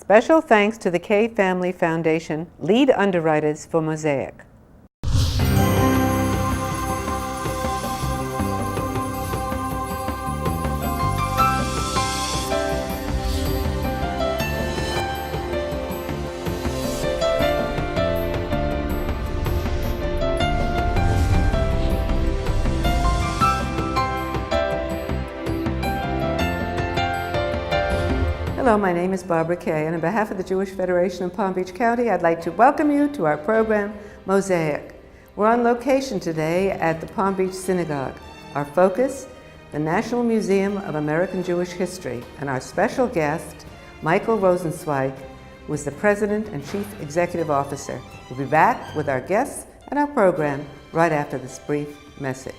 Special thanks to the K Family Foundation, lead underwriters for MOSAIC. Hello, my name is Barbara Kay, and on behalf of the Jewish Federation of Palm Beach County, I'd like to welcome you to our program, MOSAIC. We're on location today at the Palm Beach Synagogue. Our focus, the National Museum of American Jewish History, and our special guest, Michael Rosenzweig, who is the President and Chief Executive Officer. We'll be back with our guests and our program right after this brief message.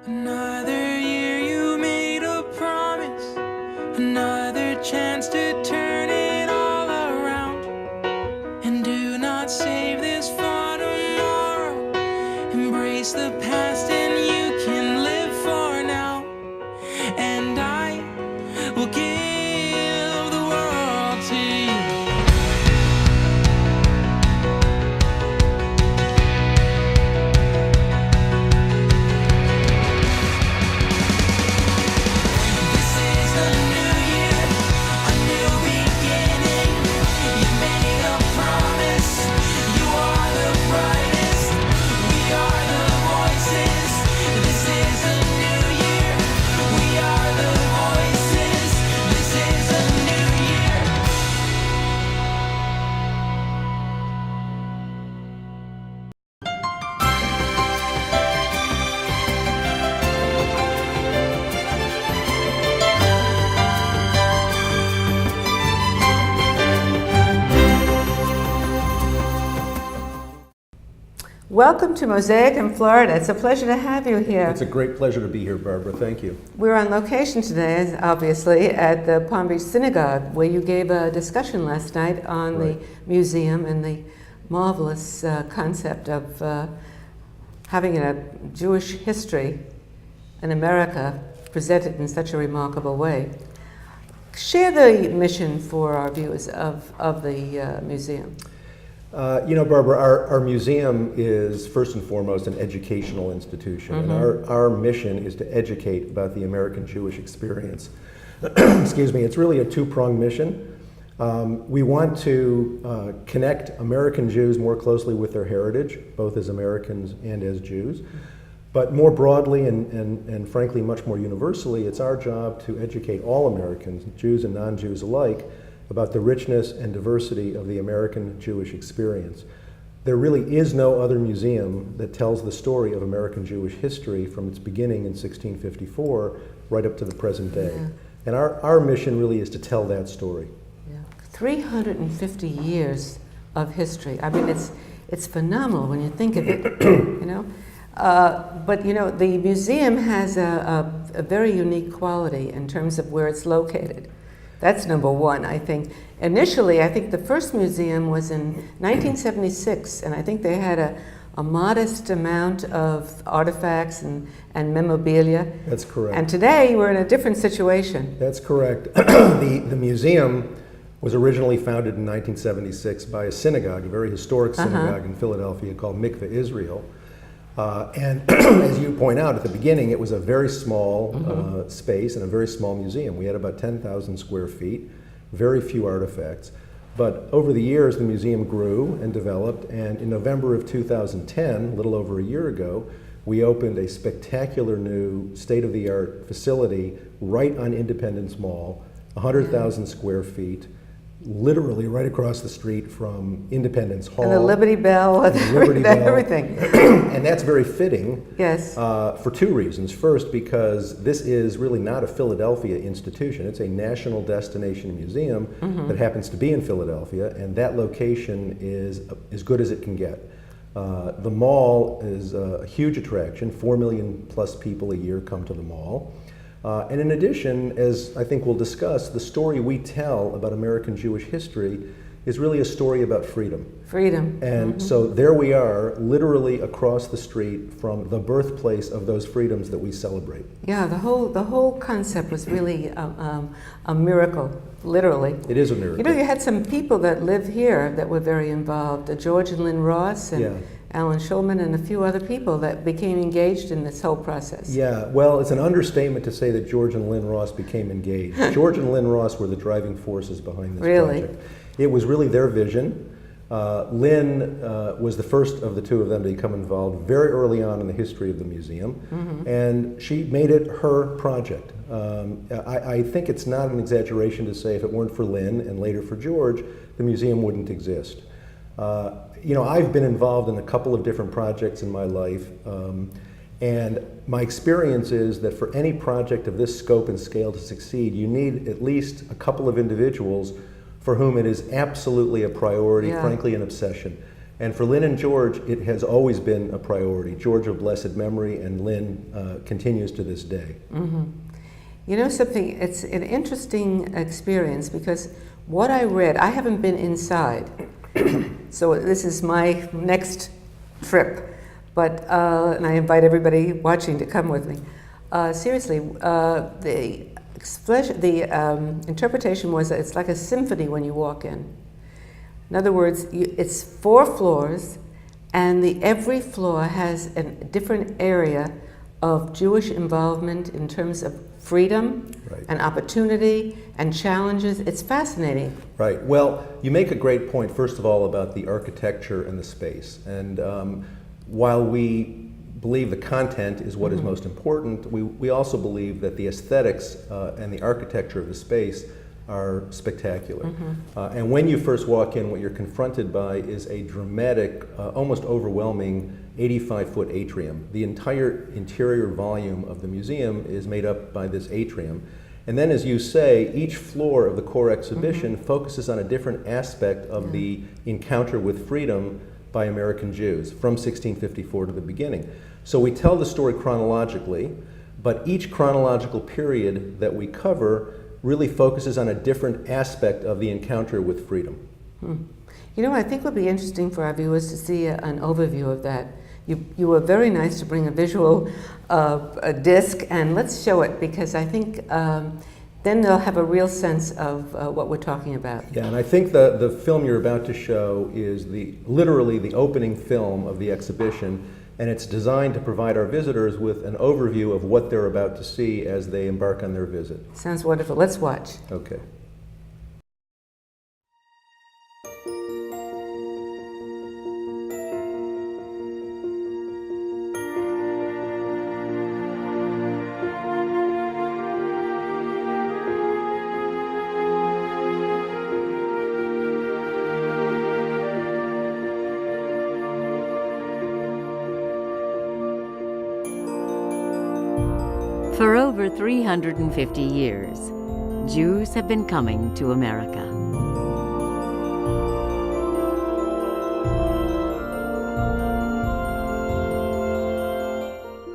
Another year you made a promise, another chance to turn it all around. And do not save this for tomorrow, embrace the past and you can live for now. And I will give the world to you. Welcome to MOSAIC in Florida. It's a pleasure to have you here. It's a great pleasure to be here, Barbara. Thank you. We're on location today, obviously, at the Palm Beach Synagogue, where you gave a discussion last night on the museum and the marvelous concept of having a Jewish history in America presented in such a remarkable way. Share the mission for our viewers of the museum. You know, Barbara, our museum is first and foremost an educational institution, and our mission is to educate about the American Jewish experience. Excuse me, it's really a two-pronged mission. We want to connect American Jews more closely with their heritage, both as Americans and as Jews. But more broadly and frankly much more universally, it's our job to educate all Americans, Jews and non-Jews alike, about the richness and diversity of the American Jewish experience. There really is no other museum that tells the story of American Jewish history from its beginning in 1654 right up to the present day. Yeah. And our mission really is to tell that story. Yeah. 350 years of history. I mean, it's phenomenal when you think of it, you know? But you know, the museum has a very unique quality in terms of where it's located. That's number one, I think. Initially, I think the first museum was in 1976, and I think they had a modest amount of artifacts and memorabilia. That's correct. And today, we're in a different situation. That's correct. The museum was originally founded in 1976 by a synagogue, a very historic synagogue in Philadelphia called Mikveh Israel. And as you point out, at the beginning, it was a very small space and a very small museum. We had about 10,000 square feet, very few artifacts. But over the years, the museum grew and developed, and in November of 2010, a little over a year ago, we opened a spectacular new state-of-the-art facility right on Independence Mall, 100,000 square feet, literally right across the street from Independence Hall. And the Liberty Bell, everything. And that's very fitting. Yes. For two reasons. First, because this is really not a Philadelphia institution. It's a national destination museum that happens to be in Philadelphia, and that location is as good as it can get. The mall is a huge attraction. 4 million plus people a year come to the mall. And in addition, as I think we'll discuss, the story we tell about American Jewish history is really a story about freedom. Freedom. And so there we are, literally across the street from the birthplace of those freedoms that we celebrate. Yeah, the whole concept was really a miracle, literally. It is a miracle. You know, you had some people that live here that were very involved, George and Lynn Ross and Yeah. Alan Schulman and a few other people that became engaged in this whole process. Yeah, well, it's an understatement to say that George and Lynn Ross became engaged. George and Lynn Ross were the driving forces behind this Really? project. It was really their vision. Lynn was the first of the two of them to become involved very early on in the history of the museum, and she made it her project. I think it's not an exaggeration to say if it weren't for Lynn and later for George, the museum wouldn't exist. You know, I've been involved in a couple of different projects in my life, and my experience is that for any project of this scope and scale to succeed, you need at least a couple of individuals for whom it is absolutely a priority, Yeah. frankly an obsession. And for Lynn and George, it has always been a priority. George of blessed memory, and Lynn continues to this day. You know something, it's an interesting experience because what I read, I haven't been inside, so this is my next trip, but, and I invite everybody watching to come with me. Seriously, the interpretation was that it's like a symphony when you walk in. In other words, it's 4 floors, and every floor has a different area of Jewish involvement in terms of freedom Right. and opportunity and challenges. It's fascinating. Right. Well, you make a great point, first of all, about the architecture and the space. And while we believe the content is what is most important, we also believe that the aesthetics and the architecture of the space are spectacular. And when you first walk in, what you're confronted by is a dramatic, almost overwhelming 85-foot atrium. The entire interior volume of the museum is made up by this atrium. And then, as you say, each floor of the core exhibition focuses on a different aspect of the encounter with freedom by American Jews from 1654 to the beginning. So we tell the story chronologically, but each chronological period that we cover really focuses on a different aspect of the encounter with freedom. You know, I think would be interesting for our viewers to see an overview of that. You were very nice to bring a visual a disc, and let's show it because I think then they'll have a real sense of what we're talking about. Yeah, and I think the film you're about to show is literally the opening film of the exhibition, and it's designed to provide our visitors with an overview of what they're about to see as they embark on their visit. Sounds wonderful. Let's watch. Okay. For over 350 years, Jews have been coming to America.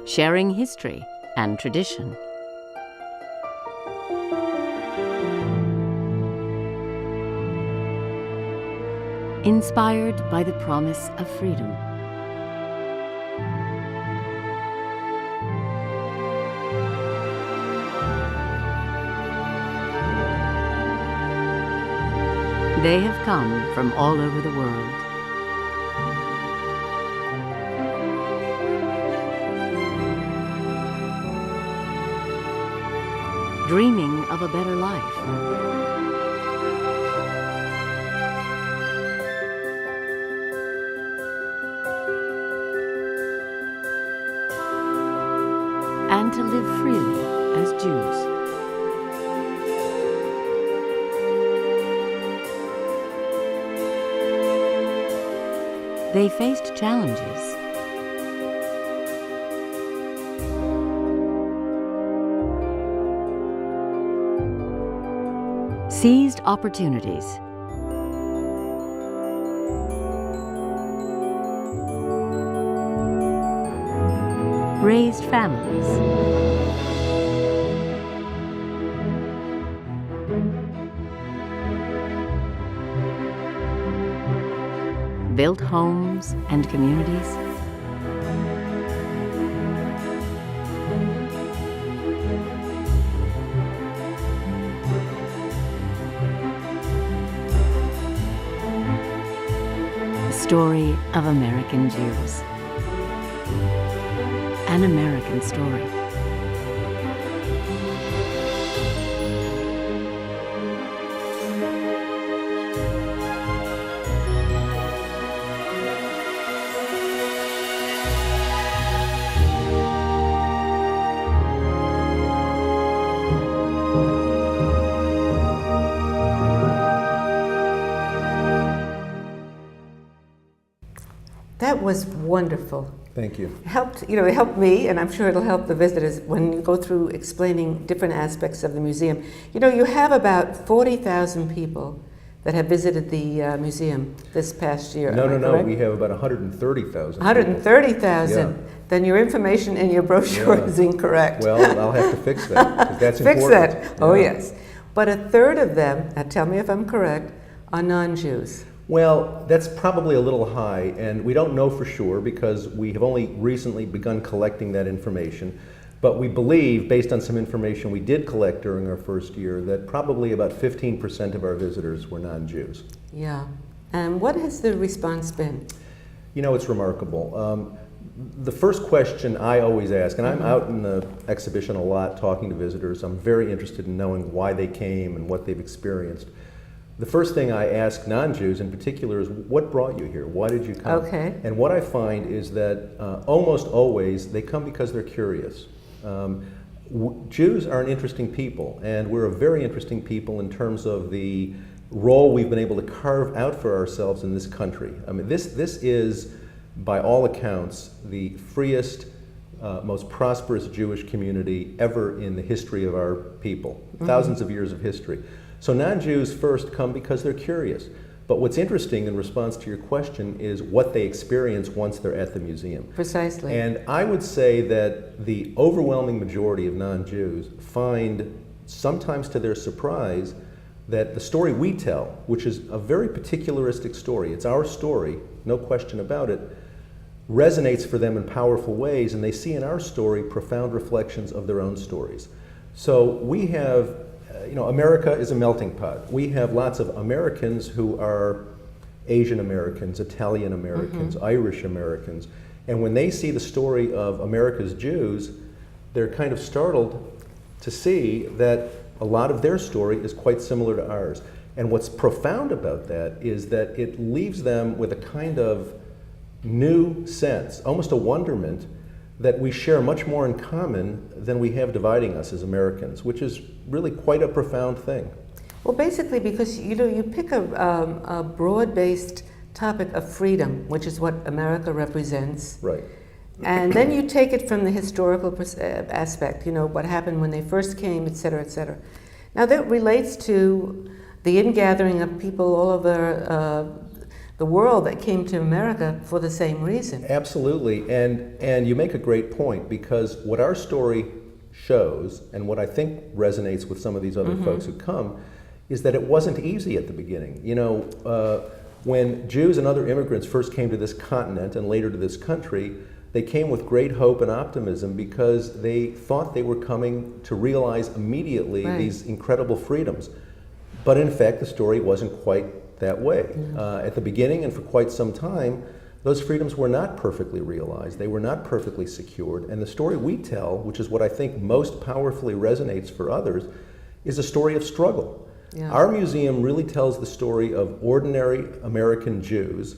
Sharing history and tradition. Inspired by the promise of freedom. They have come from all over the world. Dreaming of a better life. And to live freely as Jews. They faced challenges. Seized opportunities. Raised families. built homes and communities. The story of American Jews. An American story. That was wonderful. Thank you. It helped me, and I'm sure it'll help the visitors when you go through explaining different aspects of the museum. You have about 40,000 people that have visited the museum this past year. No, correct? we have about 130,000. 130,000. Yeah. Then your information in your brochure is incorrect. Well, I'll have to fix that, because that's Fix important. that. Oh, Yeah. yes. But a third of them, now tell me if I'm correct, are non-Jews. Well, that's probably a little high, and we don't know for sure because we have only recently begun collecting that information. But we believe, based on some information we did collect during our first year, that probably about 15% of our visitors were non-Jews. Yeah. And what has the response been? It's remarkable. The first question I always ask, and I'm out in the exhibition a lot talking to visitors, I'm very interested in knowing why they came and what they've experienced. The first thing I ask non-Jews in particular is, what brought you here? Why did you come? Okay. And what I find is that almost always they come because they're curious. Jews are an interesting people, and we're a very interesting people in terms of the role we've been able to carve out for ourselves in this country. I mean, this is, by all accounts, the freest, most prosperous Jewish community ever in the history of our people, thousands of years of history. So non-Jews first come because they're curious. But what's interesting in response to your question is what they experience once they're at the museum. Precisely. And I would say that the overwhelming majority of non-Jews find, sometimes to their surprise, that the story we tell, which is a very particularistic story, it's our story, no question about it, resonates for them in powerful ways, and they see in our story profound reflections of their own stories. So we have, America is a melting pot. We have lots of Americans who are Asian Americans, Italian Americans, Irish Americans, and when they see the story of America's Jews, they're kind of startled to see that a lot of their story is quite similar to ours. And what's profound about that is that it leaves them with a kind of new sense, almost a wonderment, that we share much more in common than we have dividing us as Americans, which is really quite a profound thing. Well, basically because, you pick a broad-based topic of freedom, which is what America represents. Right. And then you take it from the historical aspect, what happened when they first came, et cetera, et cetera. Now that relates to the ingathering of people all over the world that came to America for the same reason. Absolutely, and you make a great point, because what our story shows, and what I think resonates with some of these other folks who come, is that it wasn't easy at the beginning. When Jews and other immigrants first came to this continent and later to this country, they came with great hope and optimism because they thought they were coming to realize immediately these incredible freedoms. But in fact, the story wasn't quite that way. At the beginning and for quite some time, those freedoms were not perfectly realized. They were not perfectly secured. And the story we tell, which is what I think most powerfully resonates for others, is a story of struggle. Yeah. Our museum really tells the story of ordinary American Jews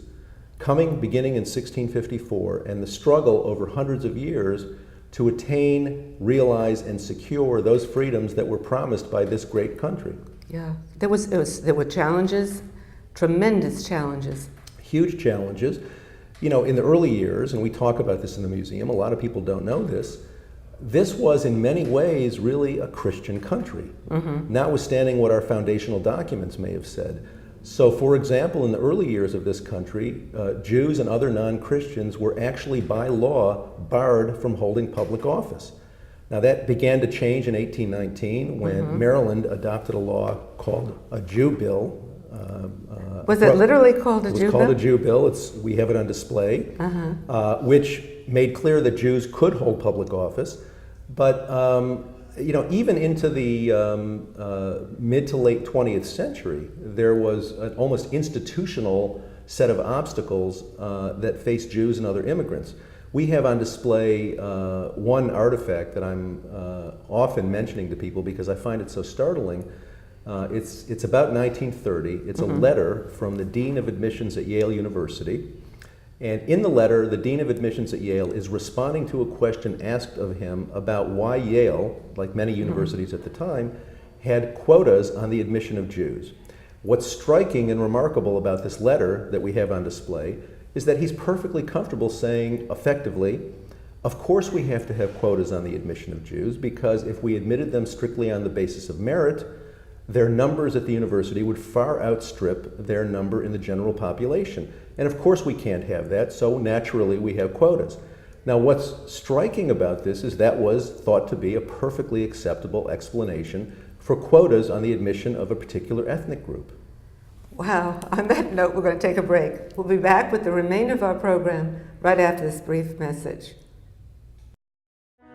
beginning in 1654, and the struggle over hundreds of years to attain, realize, and secure those freedoms that were promised by this great country. Yeah, there were challenges, tremendous challenges. Huge challenges. In the early years, and we talk about this in the museum, a lot of people don't know this, this was in many ways really a Christian country, notwithstanding what our foundational documents may have said. So, for example, in the early years of this country, Jews and other non-Christians were actually by law barred from holding public office. Now that began to change in 1819 when Maryland adopted a law called a Jew Bill, Was it literally called a It Jew was called a bill? Jew bill. We have it on display, which made clear that Jews could hold public office. But even into the mid to late 20th century, there was an almost institutional set of obstacles that faced Jews and other immigrants. We have on display one artifact that I'm often mentioning to people because I find it so startling. It's about 1930. It's a letter from the Dean of Admissions at Yale University. And in the letter, the Dean of Admissions at Yale is responding to a question asked of him about why Yale, like many universities at the time, had quotas on the admission of Jews. What's striking and remarkable about this letter that we have on display is that he's perfectly comfortable saying effectively, of course we have to have quotas on the admission of Jews because if we admitted them strictly on the basis of merit, their numbers at the university would far outstrip their number in the general population. And of course we can't have that, so naturally we have quotas. Now what's striking about this is that was thought to be a perfectly acceptable explanation for quotas on the admission of a particular ethnic group. Wow. On that note, we're going to take a break. We'll be back with the remainder of our program right after this brief message.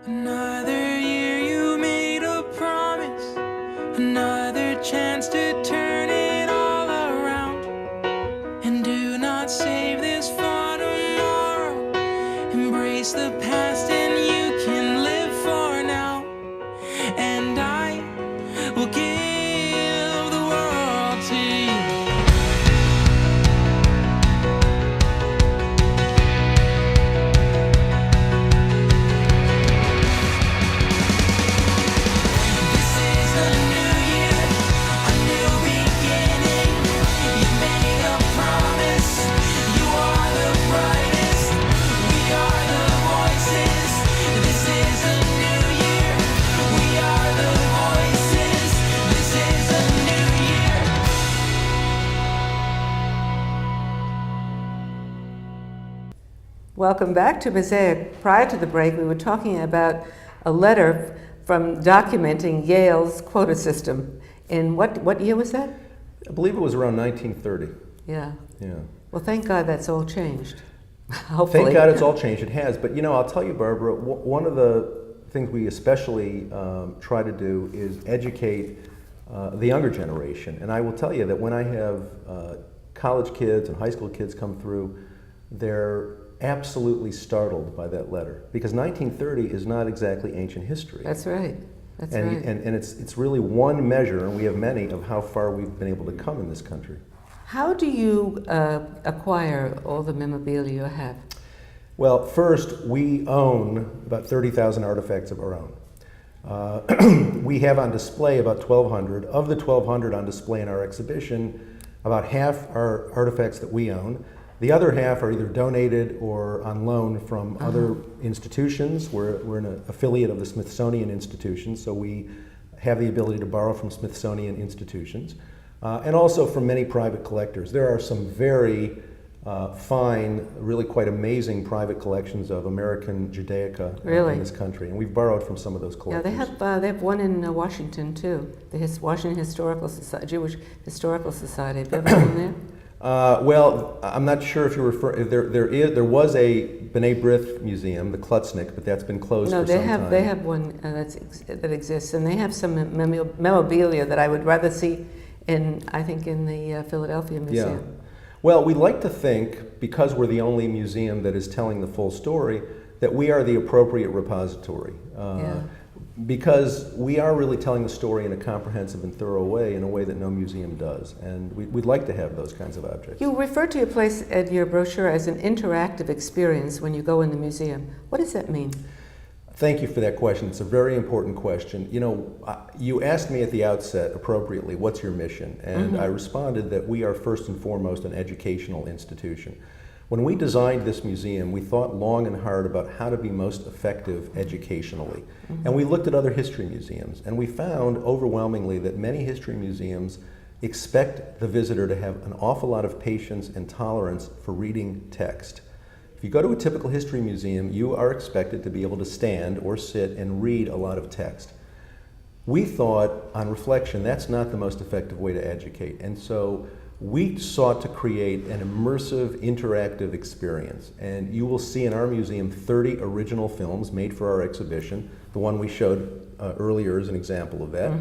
Another year you made a promise, another chance to turn it all around. And do not save this for tomorrow. Embrace the past and you can live for now. And I will give the world to you. This is a new year, a new beginning. You made a promise. You are the brightest. We are the voices. This is a new year. We are the voices. This is a new year. Welcome back to Mosaic. Prior to the break, we were talking about a letter from documenting Yale's quota system. In what year was that? I believe it was around 1930. Yeah. Yeah. Well, thank God that's all changed. Hopefully. Thank God it's all changed. It has. But I'll tell you, Barbara, one of the things we especially try to do is educate the younger generation. And I will tell you that when I have college kids and high school kids come through, they're absolutely startled by that letter. Because 1930 is not exactly ancient history. That's right. That's and, right. and it's really one measure, and we have many, of how far we've been able to come in this country. How do you acquire all the memorabilia you have? Well, first, we own about 30,000 artifacts of our own. We have on display about 1,200. Of the 1,200 on display in our exhibition, about half are artifacts that we own. The other half are either donated or on loan from other institutions. We're an affiliate of the Smithsonian Institution, so we have the ability to borrow from Smithsonian institutions, and also from many private collectors. There are some very fine, really quite amazing private collections of American Judaica in this country, and we've borrowed from some of those collectors. Yeah, they have one in Washington too, the Washington Historical Society, Jewish Historical Society. Have you ever been there? Well, I'm not sure if you refer. There was a B'nai B'rith museum, the Klutznik, but that's been closed for some time. No, they have one that exists, and they have some memorabilia that I would rather see in the Philadelphia Museum. Yeah. Well, we like to think, because we're the only museum that is telling the full story, that we are the appropriate repository. Because we are really telling the story in a comprehensive and thorough way, in a way that no museum does. And we'd like to have those kinds of objects. You refer to your place at your brochure as an interactive experience when you go in the museum. What does that mean? Thank you for that question. It's a very important question. You asked me at the outset, appropriately, what's your mission? And I responded that we are first and foremost an educational institution. When we designed this museum, we thought long and hard about how to be most effective educationally. And we looked at other history museums, and we found overwhelmingly that many history museums expect the visitor to have an awful lot of patience and tolerance for reading text. If you go to a typical history museum, you are expected to be able to stand or sit and read a lot of text. We thought, on reflection, that's not the most effective way to educate. And so we sought to create an immersive, interactive experience. And you will see in our museum 30 original films made for our exhibition. The one we showed earlier is an example of that.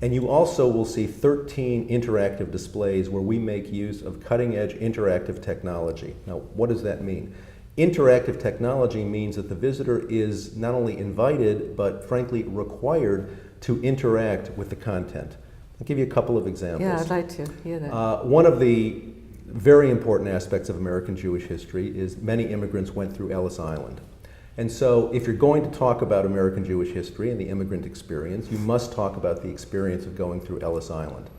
And you also will see 13 interactive displays where we make use of cutting-edge interactive technology. Now, what does that mean? Interactive technology means that the visitor is not only invited, but frankly required to interact with the content. I'll give you a couple of examples. Yeah, I'd like to hear that. One of the very important aspects of American Jewish history is many immigrants went through Ellis Island. And so if you're going to talk about American Jewish history and the immigrant experience, you must talk about the experience of going through Ellis Island.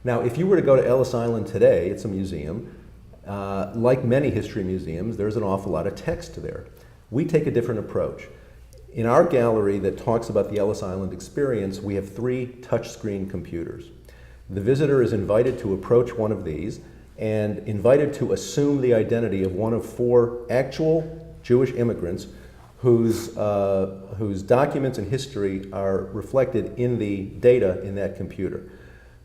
Now, if you were to go to Ellis Island today, it's a museum. Like many history museums, there's an awful lot of text there. We take a different approach. In our gallery that talks about the Ellis Island experience, we have 3 touchscreen computers. The visitor is invited to approach one of these and invited to assume the identity of one of 4 actual Jewish immigrants whose documents and history are reflected in the data in that computer.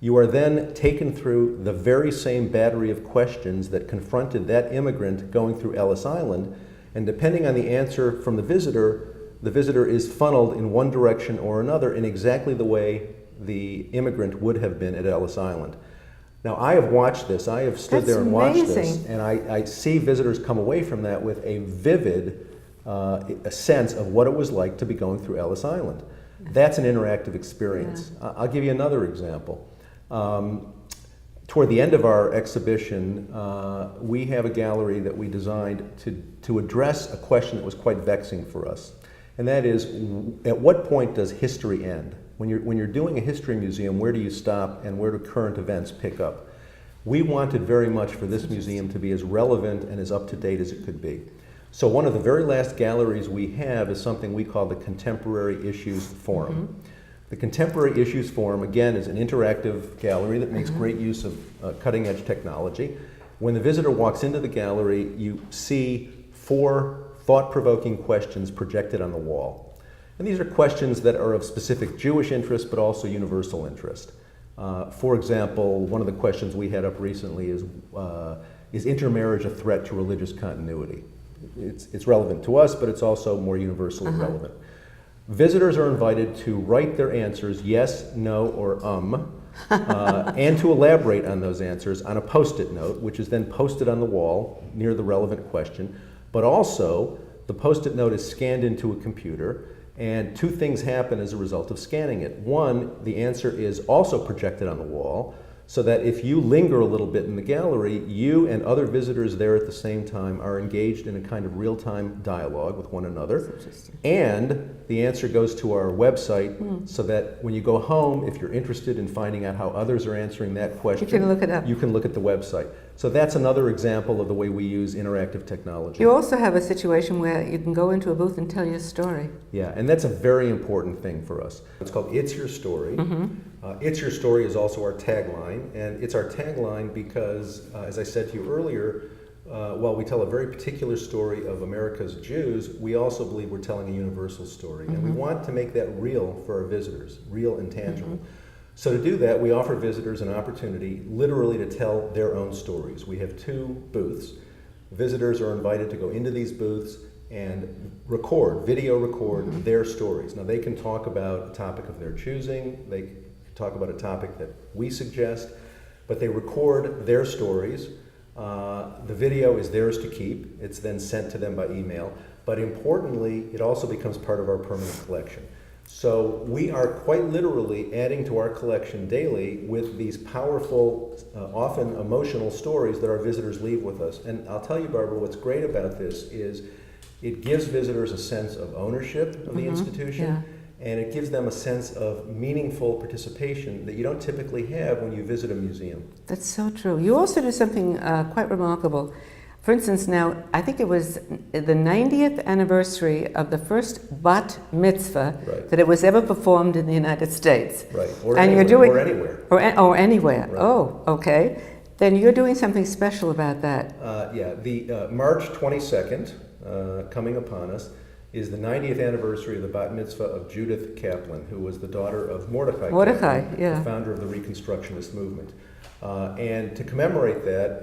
You are then taken through the very same battery of questions that confronted that immigrant going through Ellis Island, and depending on the answer from the visitor is funneled in one direction or another in exactly the way the immigrant would have been at Ellis Island. Now, I have watched this, I have stood there and watched this, and I see visitors come away from that with a vivid a sense of what it was like to be going through Ellis Island. That's an interactive experience. Yeah. I'll give you another example. Toward the end of our exhibition, we have a gallery that we designed to address a question that was quite vexing for us. And that is, at what point does history end? When you're doing a history museum, where do you stop and where do current events pick up? We wanted very much for this museum to be as relevant and as up-to-date as it could be. So one of the very last galleries we have is something we call the Contemporary Issues Forum. The Contemporary Issues Forum, again, is an interactive gallery that makes great use of cutting-edge technology. When the visitor walks into the gallery, you see 4 thought-provoking questions projected on the wall. And these are questions that are of specific Jewish interest, but also universal interest. For example, one of the questions we had up recently is intermarriage a threat to religious continuity? It's relevant to us, but it's also more universally relevant. Visitors are invited to write their answers, yes, no, or and to elaborate on those answers on a Post-it note, which is then posted on the wall near the relevant question. But also, the Post-it note is scanned into a computer, and 2 things happen as a result of scanning it. One, the answer is also projected on the wall, so that if you linger a little bit in the gallery, you and other visitors there at the same time are engaged in a kind of real-time dialogue with one another. And the answer goes to our website so that when you go home, if you're interested in finding out how others are answering that question, You can look it up. You can look at the website. So that's another example of the way we use interactive technology. You also have a situation where you can go into a booth and tell your story. Yeah, and that's a very important thing for us. It's called It's Your Story. It's Your Story is also our tagline, and it's our tagline because, as I said to you earlier, while we tell a very particular story of America's Jews, we also believe we're telling a universal story, and we want to make that real for our visitors, real and tangible. So to do that, we offer visitors an opportunity literally to tell their own stories. We have 2 booths. Visitors are invited to go into these booths and video record their stories. Now they can talk about a topic of their choosing, they can talk about a topic that we suggest, but they record their stories. The video is theirs to keep. It's then sent to them by email. But importantly, it also becomes part of our permanent collection. So we are quite literally adding to our collection daily with these powerful, often emotional stories that our visitors leave with us. And I'll tell you, Barbara, what's great about this is it gives visitors a sense of ownership of the institution, and it gives them a sense of meaningful participation that you don't typically have when you visit a museum. That's so true. You also do something quite remarkable. For instance, now, I think it was the 90th anniversary of the first bat mitzvah that it was ever performed in the United States. Right, or and anywhere. You're doing, or anywhere. Right. Oh, okay. Then you're doing something special about that. The March 22nd, coming upon us, is the 90th anniversary of the bat mitzvah of Judith Kaplan, who was the daughter of Mordecai Kaplan, the founder of the Reconstructionist movement. And to commemorate that,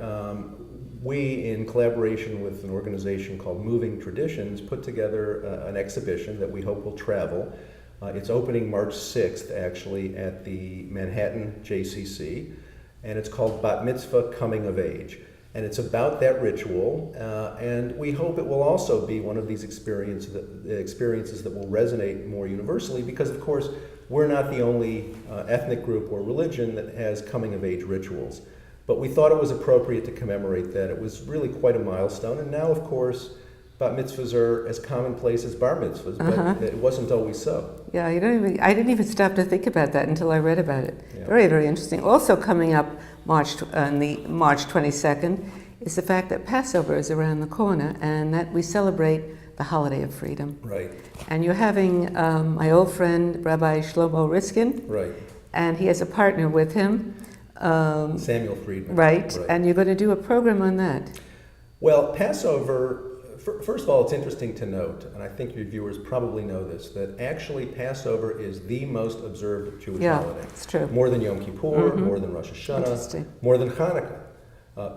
we, in collaboration with an organization called Moving Traditions, put together an exhibition that we hope will travel. It's opening March 6th, actually, at the Manhattan JCC, and it's called Bat Mitzvah Coming of Age. And it's about that ritual, and we hope it will also be one of these experiences that will resonate more universally, because, of course, we're not the only ethnic group or religion that has coming-of-age rituals. But we thought it was appropriate to commemorate that. It was really quite a milestone, and now, of course, bat mitzvahs are as commonplace as bar mitzvahs, but it wasn't always so. Yeah, I didn't even stop to think about that until I read about it. Yeah. Very, very interesting. Also coming up March 22nd is the fact that Passover is around the corner, and that we celebrate the holiday of freedom. Right. And you're having my old friend Rabbi Shlomo Riskin, Right. and he has a partner with him. Samuel Friedman. Right, and you're going to do a program on that. Well, Passover, first of all, it's interesting to note, and I think your viewers probably know this, that actually Passover is the most observed Jewish holiday. Yeah, it's true. More than Yom Kippur, more than Rosh Hashanah, more than Hanukkah.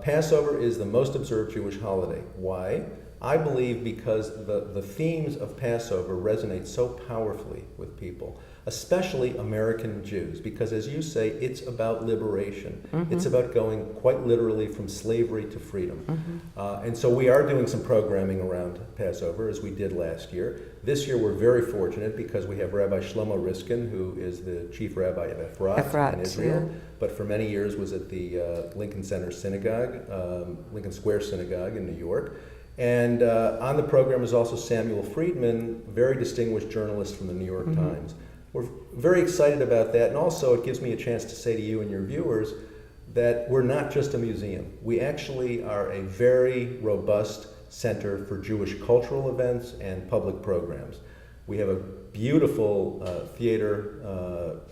Passover is the most observed Jewish holiday. Why? I believe because the themes of Passover resonate so powerfully with people, especially American Jews, because as you say, it's about liberation. It's about going quite literally from slavery to freedom. And so we are doing some programming around Passover, as we did last year. This year we're very fortunate because we have Rabbi Shlomo Riskin, who is the chief rabbi of Efrat in Israel, but for many years was at the Lincoln Center Synagogue, Lincoln Square Synagogue in New York. And on the program is also Samuel Friedman, very distinguished journalist from the New York Times. We're very excited about that, and also it gives me a chance to say to you and your viewers that we're not just a museum. We actually are a very robust center for Jewish cultural events and public programs. We have a beautiful theater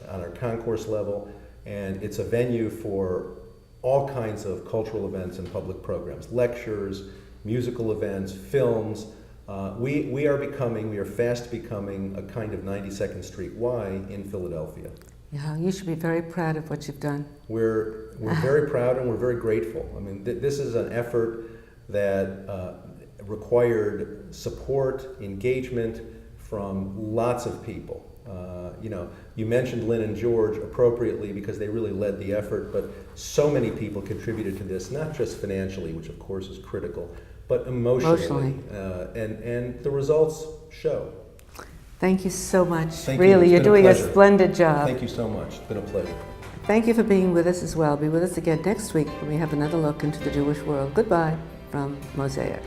on our concourse level, and it's a venue for all kinds of cultural events and public programs, lectures, musical events, films. We are fast becoming a kind of 92nd Street Y in Philadelphia. Yeah, you should be very proud of what you've done. We're very proud and we're very grateful. I mean, this is an effort that required support, engagement from lots of people. You mentioned Lynn and George appropriately because they really led the effort, but so many people contributed to this, not just financially, which of course is critical, but emotionally. And the results show. Thank you so much. Thank you. Really, you're doing a pleasure. splendid job. Thank you so much. It's been a pleasure. Thank you for being with us as well. Be with us again next week when we have another look into the Jewish world. Goodbye from Mosaic.